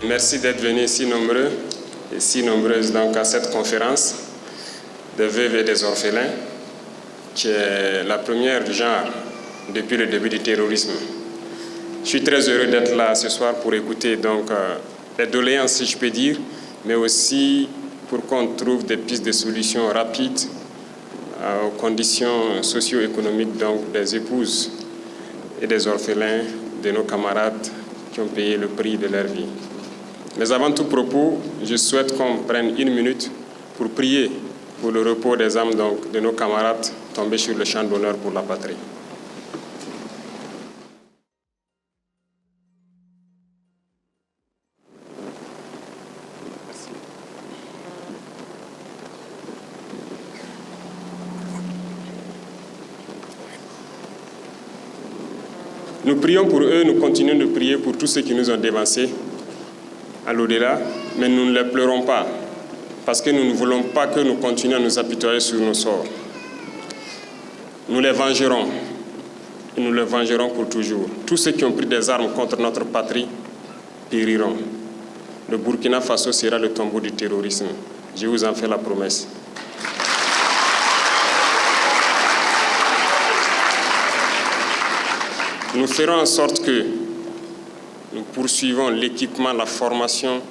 Merci d'être venus si nombreux et si nombreuses donc, à cette conférence des veuves et des orphelins, qui est la première du genre depuis le début du terrorisme. Je suis très heureux d'être là ce soir pour écouter donc, les doléances, si je peux dire, mais aussi pour qu'on trouve des pistes de solutions rapides aux conditions socio-économiques donc, des épouses et des orphelins de nos camarades qui ont payé le prix de leur vie. Mais avant tout propos, je souhaite qu'on prenne une minute pour prier pour le repos des âmes donc, de nos camarades tombés sur le champ d'honneur pour la patrie. Nous prions pour eux, nous continuons de prier pour tous ceux qui nous ont dévancés à l'au-delà, mais nous ne les pleurons pas, parce que nous ne voulons pas que nous continuions à nous apitoyer sur nos sorts. Nous les vengerons, et nous les vengerons pour toujours. Tous ceux qui ont pris des armes contre notre patrie périront. Le Burkina Faso sera le tombeau du terrorisme. Je vous en fais la promesse. Nous ferons en sorte que nous poursuivons l'équipement, la formation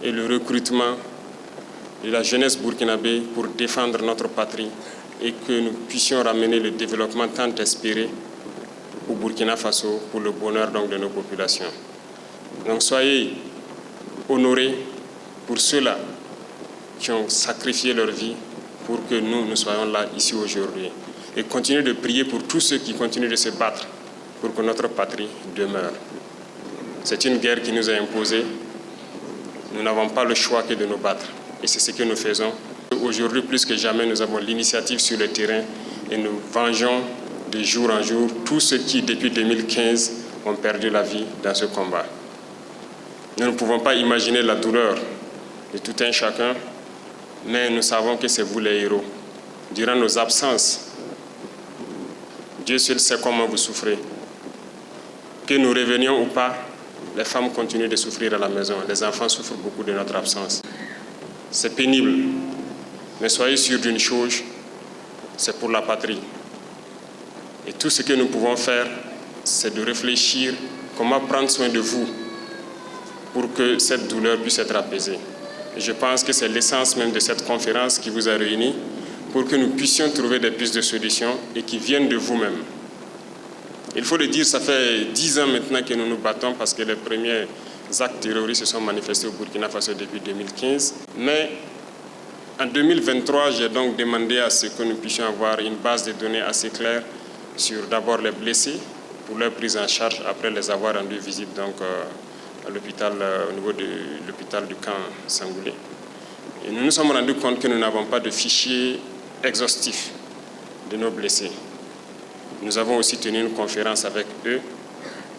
et le recrutement de la jeunesse burkinabé pour défendre notre patrie et que nous puissions ramener le développement tant espéré au Burkina Faso pour le bonheur donc, de nos populations. Donc soyez honorés pour ceux-là qui ont sacrifié leur vie pour que nous soyons là ici aujourd'hui. Et continuez de prier pour tous ceux qui continuent de se battre pour que notre patrie demeure. C'est une guerre qui nous est imposée. Nous n'avons pas le choix que de nous battre. Et c'est ce que nous faisons. Aujourd'hui, plus que jamais, nous avons l'initiative sur le terrain et nous vengeons de jour en jour tous ceux qui, depuis 2015, ont perdu la vie dans ce combat. Nous ne pouvons pas imaginer la douleur de tout un chacun, mais nous savons que c'est vous les héros. Durant nos absences, Dieu seul sait comment vous souffrez. Que nous revenions ou pas, les femmes continuent de souffrir à la maison. Les enfants souffrent beaucoup de notre absence. C'est pénible. Mais soyez sûrs d'une chose, c'est pour la patrie. Et tout ce que nous pouvons faire, c'est de réfléchir comment prendre soin de vous pour que cette douleur puisse être apaisée. Et je pense que c'est l'essence même de cette conférence qui vous a réunis pour que nous puissions trouver des pistes de solutions et qui viennent de vous-même. Il faut le dire, ça fait 10 ans maintenant que nous nous battons parce que les premiers actes terroristes se sont manifestés au Burkina Faso depuis 2015. Mais en 2023, j'ai donc demandé à ce que nous puissions avoir une base de données assez claire sur d'abord les blessés pour leur prise en charge après les avoir rendu visite donc, à l'hôpital, au niveau de l'hôpital du camp Sangoulé. Et nous nous sommes rendus compte que nous n'avons pas de fichier exhaustif de nos blessés. Nous avons aussi tenu une conférence avec eux,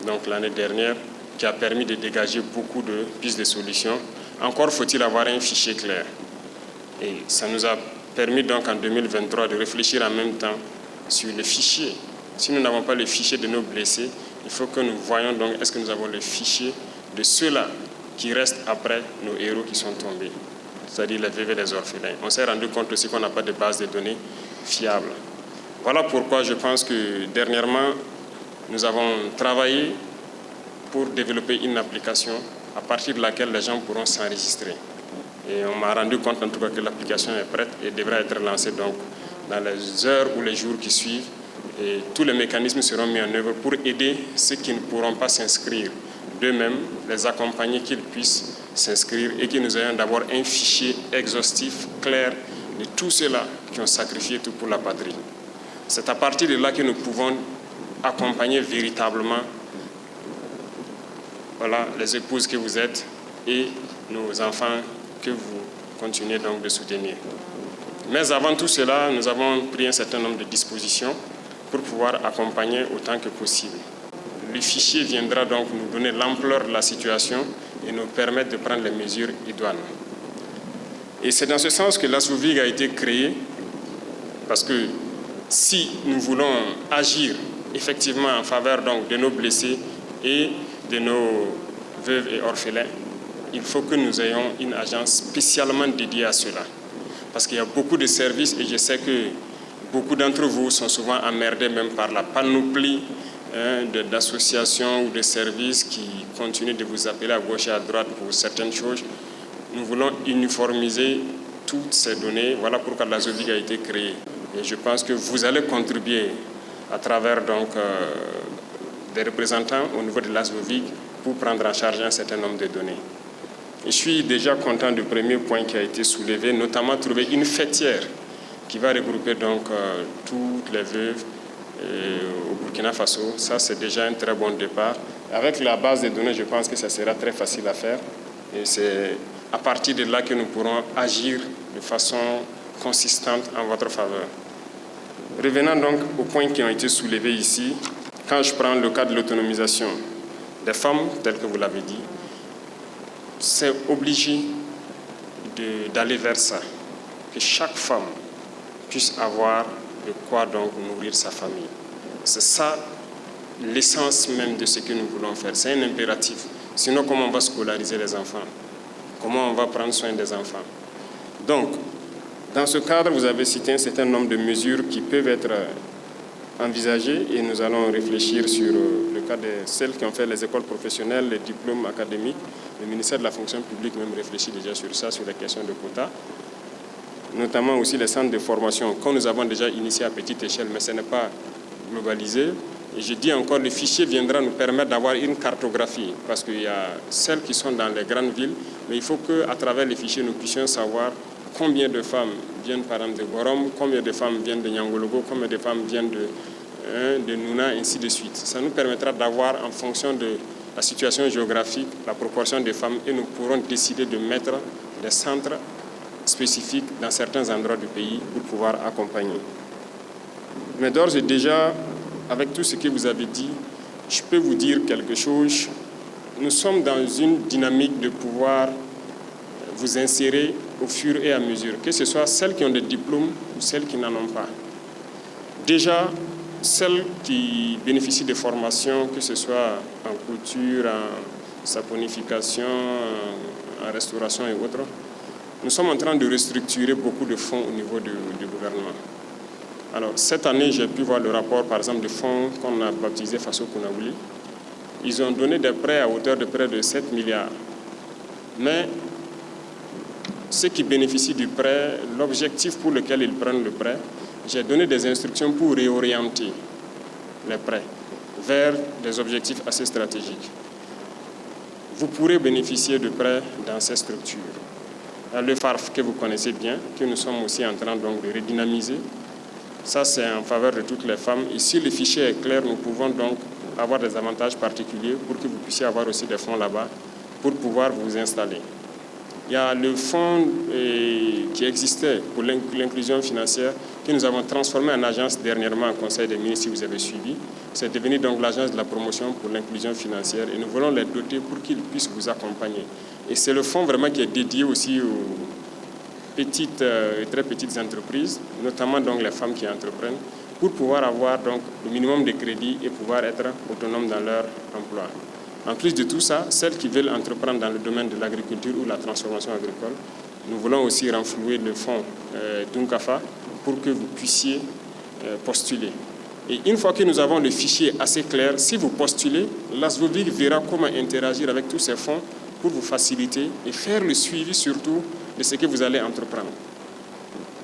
donc l'année dernière, qui a permis de dégager beaucoup de pistes de solutions. Encore faut-il avoir un fichier clair. Et ça nous a permis donc en 2023 de réfléchir en même temps sur le fichier. Si nous n'avons pas le fichier de nos blessés, il faut que nous voyions donc est-ce que nous avons le fichier de ceux-là qui restent après nos héros qui sont tombés, c'est-à-dire les veuves et les orphelins. On s'est rendu compte aussi qu'on n'a pas de base de données fiable. Voilà pourquoi je pense que dernièrement, nous avons travaillé pour développer une application à partir de laquelle les gens pourront s'enregistrer. Et on m'a rendu compte en tout cas que l'application est prête et devra être lancée donc dans les heures ou les jours qui suivent. Et tous les mécanismes seront mis en œuvre pour aider ceux qui ne pourront pas s'inscrire d'eux-mêmes, les accompagner qu'ils puissent s'inscrire et que nous ayons d'abord un fichier exhaustif, clair, de tous ceux-là qui ont sacrifié tout pour la patrie. C'est à partir de là que nous pouvons accompagner véritablement voilà, les épouses que vous êtes et nos enfants que vous continuez donc de soutenir. Mais avant tout cela, nous avons pris un certain nombre de dispositions pour pouvoir accompagner autant que possible. Le fichier viendra donc nous donner l'ampleur de la situation et nous permettre de prendre les mesures idoines. Et c'est dans ce sens que l'ASOVIG a été créé, parce que si nous voulons agir effectivement en faveur donc, de nos blessés et de nos veuves et orphelins, il faut que nous ayons une agence spécialement dédiée à cela. Parce qu'il y a beaucoup de services et je sais que beaucoup d'entre vous sont souvent emmerdés même par la panoplie d'associations ou de services qui continuent de vous appeler à gauche et à droite pour certaines choses. Nous voulons uniformiser toutes ces données. Voilà pourquoi l'ASOVIG a été créée. Et je pense que vous allez contribuer à travers donc, des représentants au niveau de l'ASOVIG pour prendre en charge un certain nombre de données. Je suis déjà content du premier point qui a été soulevé, notamment trouver une fêtière qui va regrouper donc toutes les veuves au Burkina Faso. Ça, c'est déjà un très bon départ. Avec la base de données, je pense que ça sera très facile à faire. Et c'est à partir de là que nous pourrons agir de façon consistante en votre faveur. Revenant donc aux points qui ont été soulevés ici, quand je prends le cas de l'autonomisation des femmes, tel que vous l'avez dit, c'est obligé d'aller vers ça, que chaque femme puisse avoir de quoi donc nourrir sa famille. C'est ça l'essence même de ce que nous voulons faire. C'est un impératif. Sinon, comment on va scolariser les enfants? Comment on va prendre soin des enfants? Donc, dans ce cadre, vous avez cité un certain nombre de mesures qui peuvent être envisagées et nous allons réfléchir sur le cas de celles qui ont fait les écoles professionnelles, les diplômes académiques. Le ministère de la fonction publique même réfléchit déjà sur ça, sur les questions de quotas, notamment aussi les centres de formation, que nous avons déjà initié à petite échelle, mais ce n'est pas globalisé. Et je dis encore, le fichier viendra nous permettre d'avoir une cartographie, parce qu'il y a celles qui sont dans les grandes villes, mais il faut qu'à travers les fichiers, nous puissions savoir combien de femmes viennent par exemple de Borom, combien de femmes viennent de Nyangologo, combien de femmes viennent de Nouna, ainsi de suite. Ça nous permettra d'avoir, en fonction de la situation géographique, la proportion des femmes, et nous pourrons décider de mettre des centres spécifiques dans certains endroits du pays pour pouvoir accompagner. Mais d'ores et déjà, avec tout ce que vous avez dit, je peux vous dire quelque chose. Nous sommes dans une dynamique de pouvoir vous insérer au fur et à mesure, que ce soit celles qui ont des diplômes ou celles qui n'en ont pas. Déjà, celles qui bénéficient de formations, que ce soit en couture, en saponification, en restauration et autres, nous sommes en train de restructurer beaucoup de fonds au niveau du gouvernement. Alors, cette année, j'ai pu voir le rapport, par exemple, de fonds qu'on a baptisé Faso Kounaouli. Ils ont donné des prêts à hauteur de près de 7 milliards. Mais ceux qui bénéficient du prêt, l'objectif pour lequel ils prennent le prêt, j'ai donné des instructions pour réorienter les prêts vers des objectifs assez stratégiques. Vous pourrez bénéficier de prêts dans ces structures. Le FARF que vous connaissez bien, que nous sommes aussi en train donc de redynamiser, ça c'est en faveur de toutes les femmes. Et si le fichier est clair, nous pouvons donc avoir des avantages particuliers pour que vous puissiez avoir aussi des fonds là-bas pour pouvoir vous installer. Il y a le fonds qui existait pour l'inclusion financière que nous avons transformé en agence dernièrement au Conseil des ministres, si vous avez suivi. C'est devenu donc l'agence de la promotion pour l'inclusion financière et nous voulons les doter pour qu'ils puissent vous accompagner. Et c'est le fonds vraiment qui est dédié aussi aux petites et très petites entreprises, notamment donc les femmes qui entreprennent, pour pouvoir avoir donc le minimum de crédit et pouvoir être autonomes dans leur emploi. En plus de tout ça, celles qui veulent entreprendre dans le domaine de l'agriculture ou la transformation agricole, nous voulons aussi renflouer le fonds Dunkafa pour que vous puissiez postuler. Et une fois que nous avons le fichier assez clair, si vous postulez, l'ASOVIG verra comment interagir avec tous ces fonds pour vous faciliter et faire le suivi surtout de ce que vous allez entreprendre.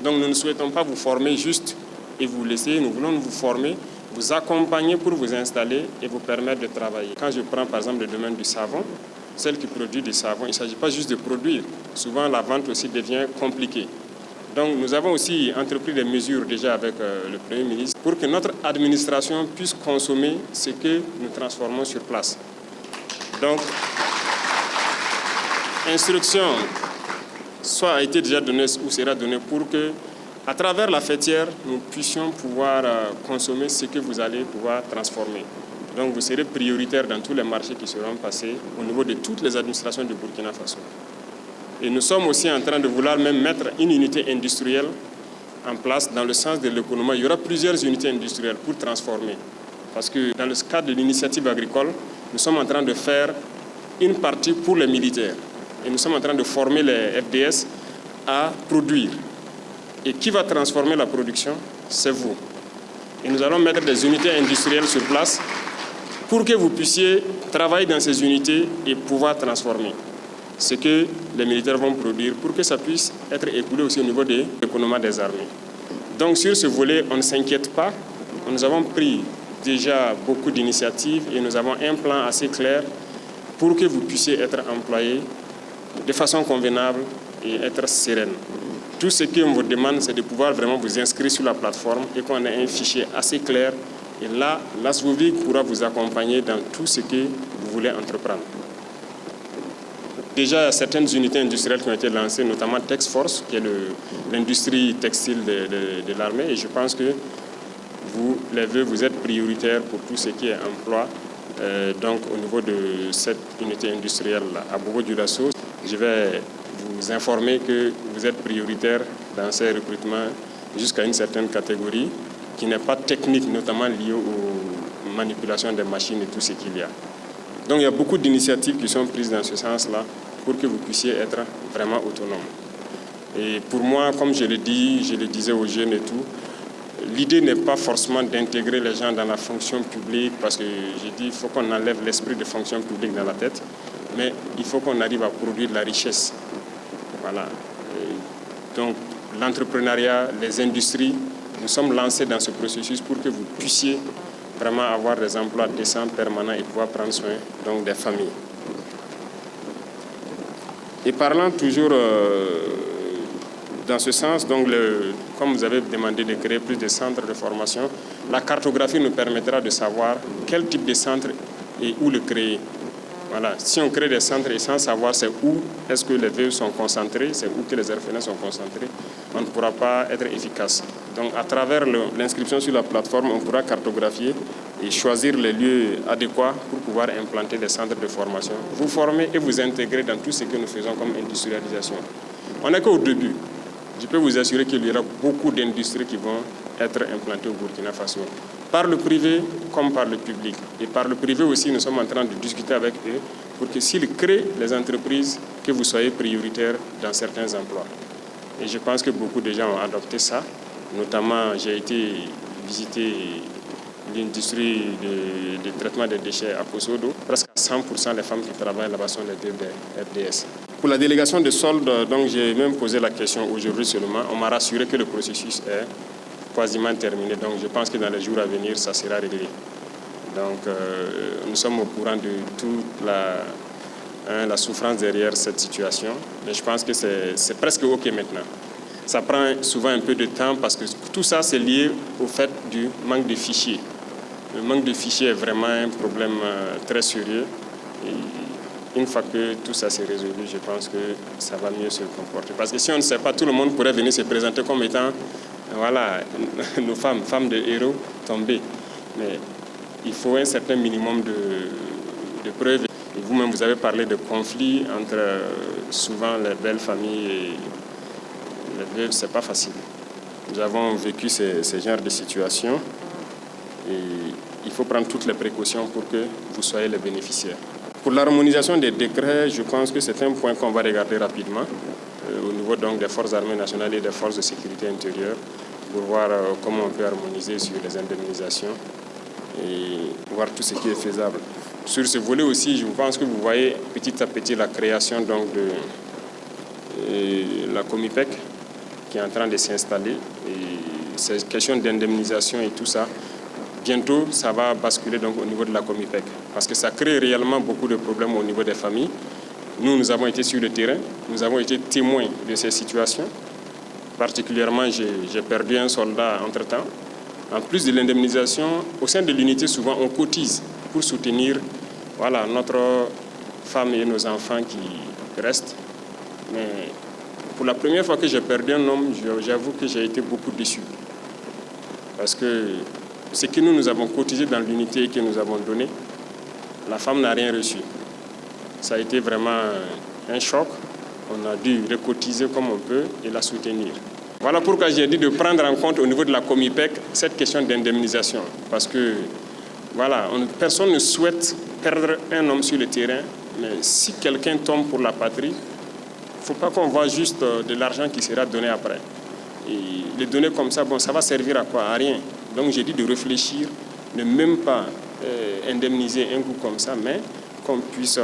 Donc nous ne souhaitons pas vous former juste et vous laisser, nous voulons vous former, vous accompagner pour vous installer et vous permettre de travailler. Quand je prends par exemple le domaine du savon, celle qui produit du savon, il ne s'agit pas juste de produire. Souvent la vente aussi devient compliquée. Donc nous avons aussi entrepris des mesures déjà avec le Premier ministre pour que notre administration puisse consommer ce que nous transformons sur place. Donc, instruction soit a été déjà donnée ou sera donnée pour que, à travers la fêtière, nous puissions pouvoir consommer ce que vous allez pouvoir transformer. Donc vous serez prioritaire dans tous les marchés qui seront passés au niveau de toutes les administrations du Burkina Faso. Et nous sommes aussi en train de vouloir même mettre une unité industrielle en place dans le sens de l'économie. Il y aura plusieurs unités industrielles pour transformer. Parce que dans le cadre de l'initiative agricole, nous sommes en train de faire une partie pour les militaires. Et nous sommes en train de former les FDS à produire. Et qui va transformer la production? C'est vous. Et nous allons mettre des unités industrielles sur place pour que vous puissiez travailler dans ces unités et pouvoir transformer ce que les militaires vont produire pour que ça puisse être écoulé aussi au niveau de l'économie des armées. Donc sur ce volet, on ne s'inquiète pas. Nous avons pris déjà beaucoup d'initiatives et nous avons un plan assez clair pour que vous puissiez être employés de façon convenable et être sereine. Tout ce qu'on vous demande, c'est de pouvoir vraiment vous inscrire sur la plateforme et qu'on ait un fichier assez clair. Et là, l'ASVOVIC pourra vous accompagner dans tout ce que vous voulez entreprendre. Déjà, certaines unités industrielles qui ont été lancées, notamment Texforce, qui est l'industrie textile de l'armée. Et je pense que vous, les vœux, vous êtes prioritaires pour tout ce qui est emploi. Donc, au niveau de cette unité industrielle à Bobo-Dioulasso, je vais vous informer que vous êtes prioritaire dans ces recrutements jusqu'à une certaine catégorie qui n'est pas technique, notamment liée aux manipulations des machines et tout ce qu'il y a. Donc, il y a beaucoup d'initiatives qui sont prises dans ce sens-là pour que vous puissiez être vraiment autonome. Et pour moi, comme je le disais aux jeunes et tout, l'idée n'est pas forcément d'intégrer les gens dans la fonction publique, parce que j'ai dit qu'il faut qu'on enlève l'esprit de fonction publique dans la tête, mais il faut qu'on arrive à produire de la richesse. Voilà. Et donc, l'entrepreneuriat, les industries, nous sommes lancés dans ce processus pour que vous puissiez vraiment avoir des emplois décents, permanents et pouvoir prendre soin donc, des familles. Et parlant toujours dans ce sens, donc comme vous avez demandé de créer plus de centres de formation, la cartographie nous permettra de savoir quel type de centre et où le créer. Voilà. Si on crée des centres et sans savoir c'est où est-ce que les vœux sont concentrés, c'est où que les orphelins sont concentrés, on ne pourra pas être efficace. Donc à travers l'inscription sur la plateforme, on pourra cartographier et choisir les lieux adéquats pour pouvoir implanter des centres de formation. Vous former et vous intégrer dans tout ce que nous faisons comme industrialisation. On n'est qu'au début. Je peux vous assurer qu'il y aura beaucoup d'industries qui vont être implantées au Burkina Faso, par le privé comme par le public. Et par le privé aussi, nous sommes en train de discuter avec eux pour que s'ils créent les entreprises, que vous soyez prioritaires dans certains emplois. Et je pense que beaucoup de gens ont adopté ça. Notamment, j'ai été visiter l'industrie de traitement des déchets à Kosodo. Presque 100% des femmes qui travaillent là-bas sont des FDS. Pour la délégation de soldes, donc j'ai même posé la question aujourd'hui seulement. On m'a rassuré que le processus est quasiment terminé. Donc je pense que dans les jours à venir, ça sera réglé. Donc nous sommes au courant de toute la souffrance derrière cette situation. Mais je pense que c'est presque OK maintenant. Ça prend souvent un peu de temps parce que tout ça, c'est lié au fait du manque de fichiers. Le manque de fichiers est vraiment un problème très sérieux. Et une fois que tout ça s'est résolu, je pense que ça va mieux se comporter. Parce que si on ne sait pas, tout le monde pourrait venir se présenter comme étant, voilà, nos femmes de héros tombés. Mais il faut un certain minimum de preuves. Et vous-même, vous avez parlé de conflits entre souvent les belles familles et les veuves. Ce n'est pas facile. Nous avons vécu ces genres de situations et il faut prendre toutes les précautions pour que vous soyez les bénéficiaires. Pour l'harmonisation des décrets, je pense que c'est un point qu'on va regarder rapidement au niveau donc, des forces armées nationales et des forces de sécurité intérieure pour voir comment on peut harmoniser sur les indemnisations et voir tout ce qui est faisable. Sur ce volet aussi, je pense que vous voyez petit à petit la création donc, de la Comipec qui est en train de s'installer. Et ces questions d'indemnisation et tout ça, bientôt, ça va basculer donc au niveau de la Comipec. Parce que ça crée réellement beaucoup de problèmes au niveau des familles. Nous avons été sur le terrain, nous avons été témoins de ces situations. Particulièrement, j'ai perdu un soldat entre-temps. En plus de l'indemnisation, au sein de l'unité, souvent, on cotise pour soutenir voilà, notre femme et nos enfants qui restent. Mais pour la première fois que j'ai perdu un homme, j'avoue que j'ai été beaucoup déçu. Parce que ce que nous avons cotisé dans l'unité et que nous avons donné, la femme n'a rien reçu. Ça a été vraiment un choc. On a dû recotiser comme on peut et la soutenir. Voilà pourquoi j'ai dit de prendre en compte au niveau de la Comipec cette question d'indemnisation. Parce que voilà, personne ne souhaite perdre un homme sur le terrain, mais si quelqu'un tombe pour la patrie, ne faut pas qu'on voit juste de l'argent qui sera donné après. Et les donner comme ça, bon, ça va servir à quoi? À rien. Donc j'ai dit de réfléchir, ne même pas indemniser un coup comme ça, mais qu'on puisse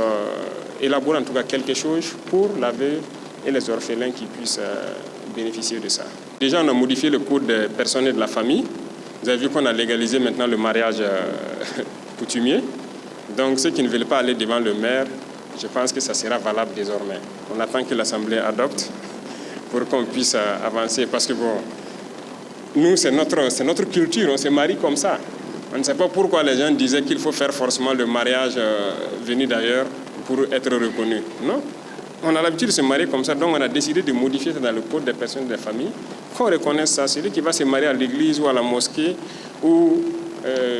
élaborer en tout cas quelque chose pour la veuve et les orphelins qui puissent bénéficier de ça. Déjà, on a modifié le code des personnes et de la famille. Vous avez vu qu'on a légalisé maintenant le mariage coutumier. Donc ceux qui ne veulent pas aller devant le maire, je pense que ça sera valable désormais. On attend que l'Assemblée adopte pour qu'on puisse avancer. Parce que bon, nous, c'est notre culture, on se marie comme ça. On ne sait pas pourquoi les gens disaient qu'il faut faire forcément le mariage venu d'ailleurs pour être reconnu. Non, on a l'habitude de se marier comme ça, donc on a décidé de modifier ça dans le code des personnes et des familles, qu'on reconnaisse ça. Celui qui va se marier à l'église ou à la mosquée ou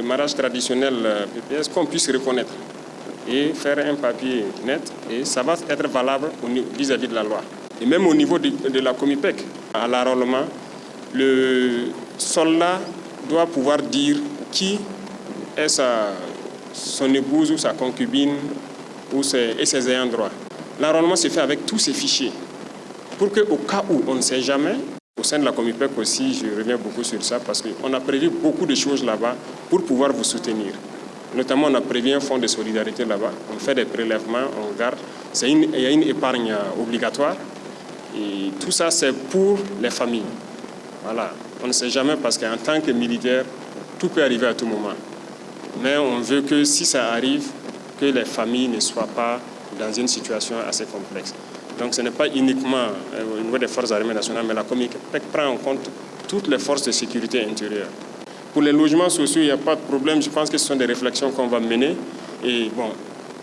mariage traditionnel PPS, qu'on puisse reconnaître et faire un papier net, et ça va être valable vis-à-vis de la loi. Et même au niveau de la Comipec, à l'enrôlement, le soldat doit pouvoir dire qui est son épouse ou sa concubine et ses ayants droit. L'enrôlement se fait avec tous ces fichiers pour qu'au cas où on ne sait jamais, au sein de la Comipec aussi, je reviens beaucoup sur ça parce qu'on a prévu beaucoup de choses là-bas pour pouvoir vous soutenir. Notamment, on a prévu un fonds de solidarité là-bas. On fait des prélèvements, on garde. Il y a une épargne obligatoire. Et tout ça, c'est pour les familles. Voilà. On ne sait jamais parce qu'en tant que militaire, tout peut arriver à tout moment. Mais on veut que si ça arrive, que les familles ne soient pas dans une situation assez complexe. Donc ce n'est pas uniquement au niveau des forces armées nationales, mais la Comipec prend en compte toutes les forces de sécurité intérieure. Pour les logements sociaux, il n'y a pas de problème. Je pense que ce sont des réflexions qu'on va mener. Et bon,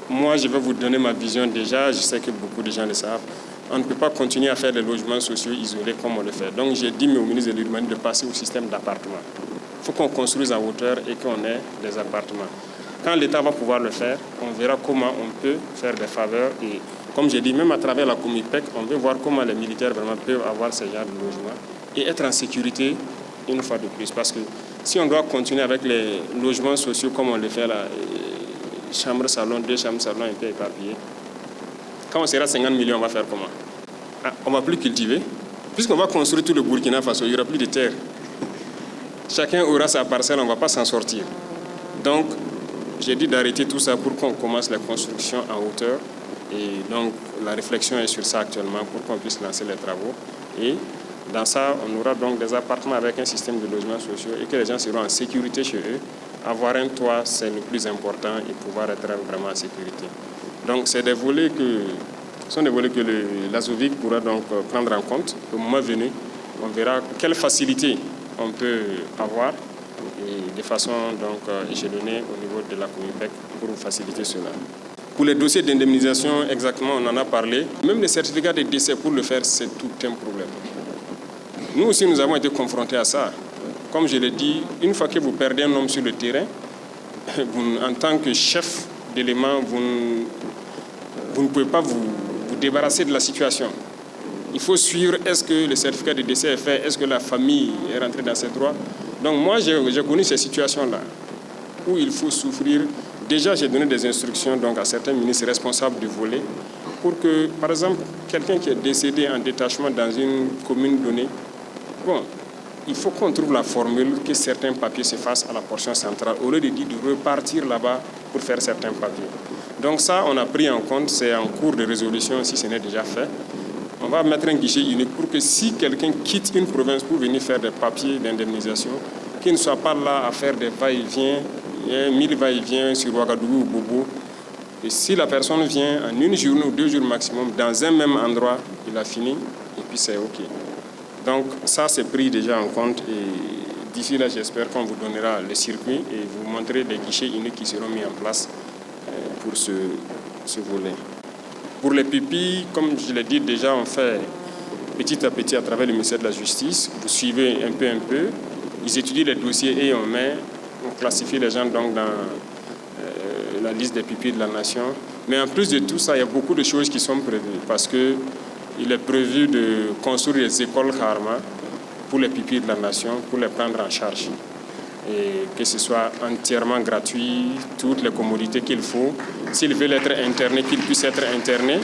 moi, je vais vous donner ma vision déjà. Je sais que beaucoup de gens le savent. On ne peut pas continuer à faire des logements sociaux isolés comme on le fait. Donc j'ai dit au ministre de l'Urbanisme de passer au système d'appartements. Il faut qu'on construise en hauteur et qu'on ait des appartements. Quand l'État va pouvoir le faire, on verra comment on peut faire des faveurs. Et comme j'ai dit, même à travers la Comipec, on veut voir comment les militaires vraiment peuvent avoir ce genre de logement et être en sécurité une fois de plus. Parce que si on doit continuer avec les logements sociaux comme on le fait là, chambre, salon, 2 chambres, salon, un peu éparpillé, quand on sera 50 millions, on va faire comment? On ne va plus cultiver. Puisqu'on va construire tout le Burkina Faso, il n'y aura plus de terre. Chacun aura sa parcelle, on ne va pas s'en sortir. Donc, j'ai dit d'arrêter tout ça pour qu'on commence la construction en hauteur. Et donc, la réflexion est sur ça actuellement pour qu'on puisse lancer les travaux. Et dans ça, on aura donc des appartements avec un système de logements sociaux et que les gens seront en sécurité chez eux. Avoir un toit, c'est le plus important et pouvoir être vraiment en sécurité. Donc, c'est des volets que l'ASOVIC pourra donc prendre en compte. Au moment venu, on verra quelles facilités on peut avoir et de façon donc échelonnée au niveau de la Comipec pour faciliter cela. Pour les dossiers d'indemnisation, exactement, on en a parlé. Même les certificats de décès, pour le faire, c'est tout un problème. Nous aussi, nous avons été confrontés à ça. Comme je l'ai dit, une fois que vous perdez un homme sur le terrain, en tant que chef d'élément, vous ne pouvez pas vous débarrasser de la situation. Il faut suivre, est-ce que le certificat de décès est fait, est-ce que la famille est rentrée dans ses droits. Donc moi, j'ai connu ces situations-là, où il faut souffrir. Déjà, j'ai donné des instructions donc, à certains ministres responsables du volet, pour que, par exemple, quelqu'un qui est décédé en détachement dans une commune donnée, bon, il faut qu'on trouve la formule que certains papiers se fassent à la portion centrale, au lieu de dire de repartir là-bas pour faire certains papiers. Donc ça, on a pris en compte, c'est en cours de résolution si ce n'est déjà fait. On va mettre un guichet unique pour que si quelqu'un quitte une province pour venir faire des papiers d'indemnisation, qu'il ne soit pas là à faire des va-et-vient, 1000 va-et-vient sur Ouagadougou ou Bobo. Et si la personne vient en une journée ou 2 jours maximum, dans un même endroit, il a fini, et puis c'est OK. Donc ça, c'est pris déjà en compte. Et d'ici là, j'espère qu'on vous donnera le circuit et vous montrer des guichets uniques qui seront mis en place pour ce volet. Pour les pupilles, comme je l'ai dit déjà, on fait petit à petit à travers le ministère de la Justice. Vous suivez un peu. Ils étudient les dossiers et on classifie les gens donc dans la liste des pupilles de la nation. Mais en plus de tout ça, il y a beaucoup de choses qui sont prévues parce qu'il est prévu de construire des écoles Karma pour les pupilles de la nation, pour les prendre en charge. et que ce soit entièrement gratuit, toutes les commodités qu'il faut. S'ils veulent être internés, qu'ils puissent être internés.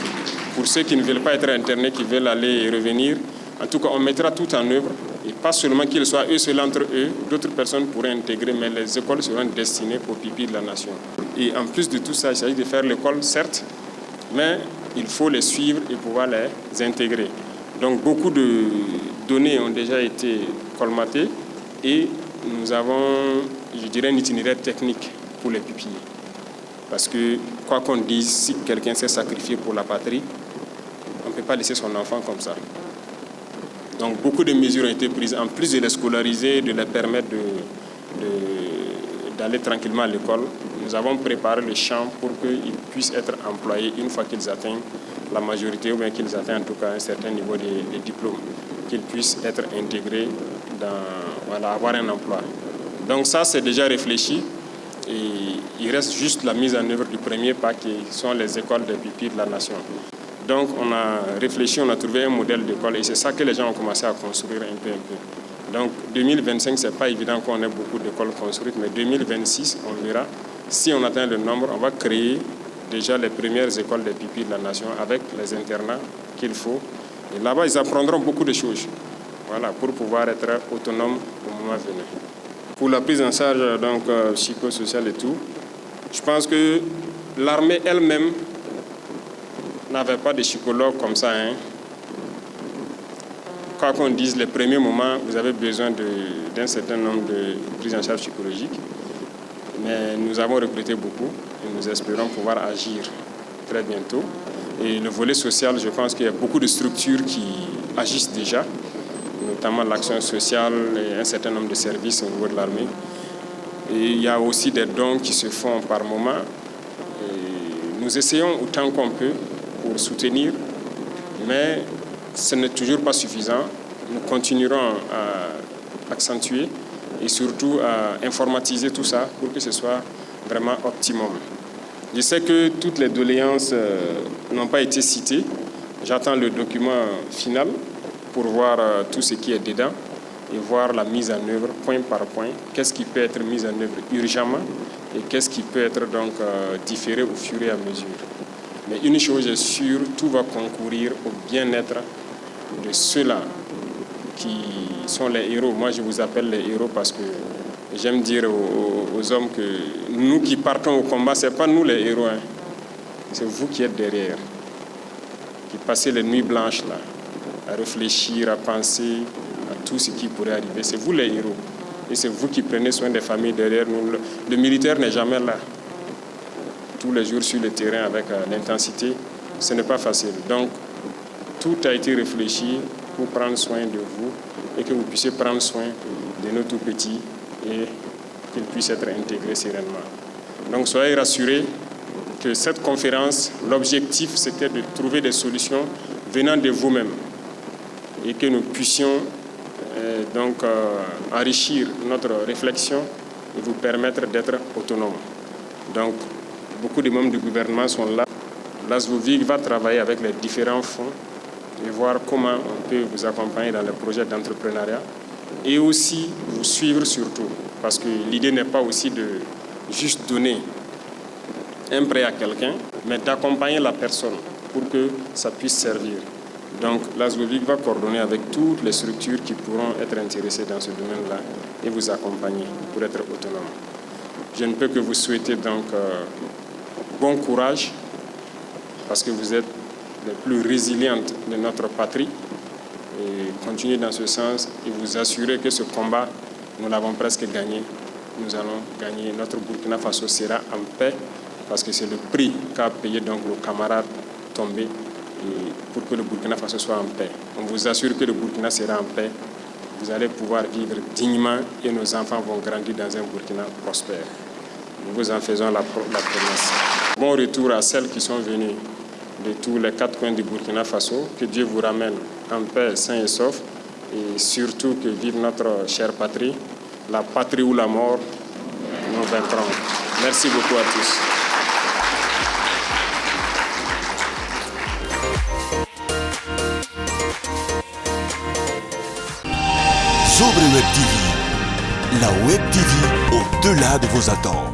Pour ceux qui ne veulent pas être internés, qui veulent aller et revenir, en tout cas, on mettra tout en œuvre. Et pas seulement qu'ils soient eux seuls entre eux, d'autres personnes pourraient intégrer, mais les écoles seront destinées aux pupilles de la nation. Et en plus de tout ça, il s'agit de faire l'école, certes, mais il faut les suivre et pouvoir les intégrer. Donc beaucoup de données ont déjà été colmatées et nous avons, je dirais, un itinéraire technique pour les pupilles. Parce que, quoi qu'on dise, si quelqu'un s'est sacrifié pour la patrie, on ne peut pas laisser son enfant comme ça. Donc beaucoup de mesures ont été prises, en plus de les scolariser, de les permettre d'aller tranquillement à l'école. Nous avons préparé le champ pour qu'ils puissent être employés une fois qu'ils atteignent la majorité ou bien qu'ils atteignent en tout cas un certain niveau de diplôme, qu'ils puissent être intégrés avoir un emploi. Donc ça, c'est déjà réfléchi et il reste juste la mise en œuvre du premier pas qui sont les écoles des pupilles de la nation. Donc on a réfléchi, on a trouvé un modèle d'école et c'est ça que les gens ont commencé à construire un peu. Donc 2025, ce n'est pas évident qu'on ait beaucoup d'écoles construites, mais 2026, on verra. Si on atteint le nombre, on va créer déjà les premières écoles des pupilles de la nation avec les internats qu'il faut. Et là-bas, ils apprendront beaucoup de choses pour pouvoir être autonomes au moment venu. Pour la prise en charge psychosociale et tout, je pense que l'armée elle-même n'avait pas de psychologue comme ça. Quoi qu'on dise, les premiers moments, vous avez besoin d'un certain nombre de prises en charge psychologiques. Mais nous avons recruté beaucoup et nous espérons pouvoir agir très bientôt. Et le volet social, je pense qu'il y a beaucoup de structures qui agissent déjà, notamment l'action sociale et un certain nombre de services au niveau de l'armée. Et il y a aussi des dons qui se font par moment. Et nous essayons autant qu'on peut pour soutenir, mais ce n'est toujours pas suffisant. Nous continuerons à accentuer et surtout à informatiser tout ça pour que ce soit vraiment optimum. Je sais que toutes les doléances n'ont pas été citées. J'attends le document final pour voir tout ce qui est dedans et voir la mise en œuvre point par point. Qu'est-ce qui peut être mis en œuvre urgemment et qu'est-ce qui peut être différé au fur et à mesure. Mais une chose est sûre, tout va concourir au bien-être de ceux-là qui sont les héros. Moi, je vous appelle les héros parce que j'aime dire aux hommes que nous qui partons au combat, ce n'est pas nous les héros. C'est vous qui êtes derrière, qui passez les nuits blanches là, à réfléchir, à penser à tout ce qui pourrait arriver. C'est vous les héros. Et c'est vous qui prenez soin des familles derrière nous. Le militaire n'est jamais là. Tous les jours sur le terrain avec l'intensité, ce n'est pas facile. Donc, tout a été réfléchi pour prendre soin de vous et que vous puissiez prendre soin de nos tout petits et qu'ils puissent être intégrés sereinement. Donc, soyez rassurés que cette conférence, l'objectif, c'était de trouver des solutions venant de vous-même et que nous puissions enrichir notre réflexion et vous permettre d'être autonomes. Donc, beaucoup de membres du gouvernement sont là. L'ASVOVIG va travailler avec les différents fonds et voir comment on peut vous accompagner dans les projets d'entrepreneuriat et aussi vous suivre surtout. Parce que l'idée n'est pas aussi de juste donner un prêt à quelqu'un, mais d'accompagner la personne pour que ça puisse servir. Donc l'ASVOVIG va coordonner avec toutes les structures qui pourront être intéressées dans ce domaine-là et vous accompagner pour être autonome. Je ne peux que vous souhaiter donc bon courage parce que vous êtes les plus résilientes de notre patrie et continuez dans ce sens et vous assurer que ce combat, nous l'avons presque gagné. Nous allons gagner. Notre Burkina Faso sera en paix parce que c'est le prix qu'a payé donc nos camarades tombés pour que le Burkina Faso soit en paix. On vous assure que le Burkina sera en paix. Vous allez pouvoir vivre dignement et nos enfants vont grandir dans un Burkina prospère. Nous vous en faisons la promesse. Bon retour à celles qui sont venues de tous les 4 coins du Burkina Faso. Que Dieu vous ramène en paix, sain et sauf. Et surtout que vive notre chère patrie. La patrie ou la mort, nous vaincrons. Merci beaucoup à tous. Sobre Web TV, La Web TV, au-delà de vos attentes.